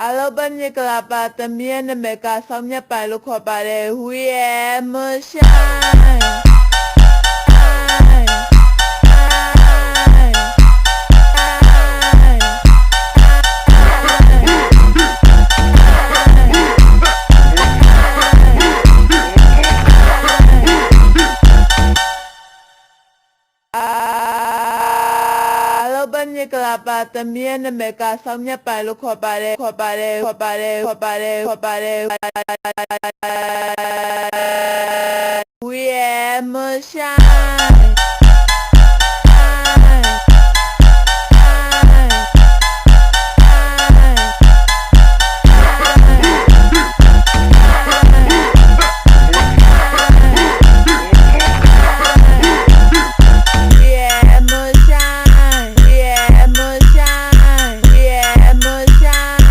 အားလုံးပဲမြင်ကြပါသမီးရဲ့နာမည်ကဆောင်းမြတ်ပိုင်လို့ခေါ်ပါတယ် We am shine ဘယ်မြကလာပါသမီးရဲ့နာမည်ကဆောင်းမြတ်ပိုင်လို့ခေါ်ပါတယ် We am shine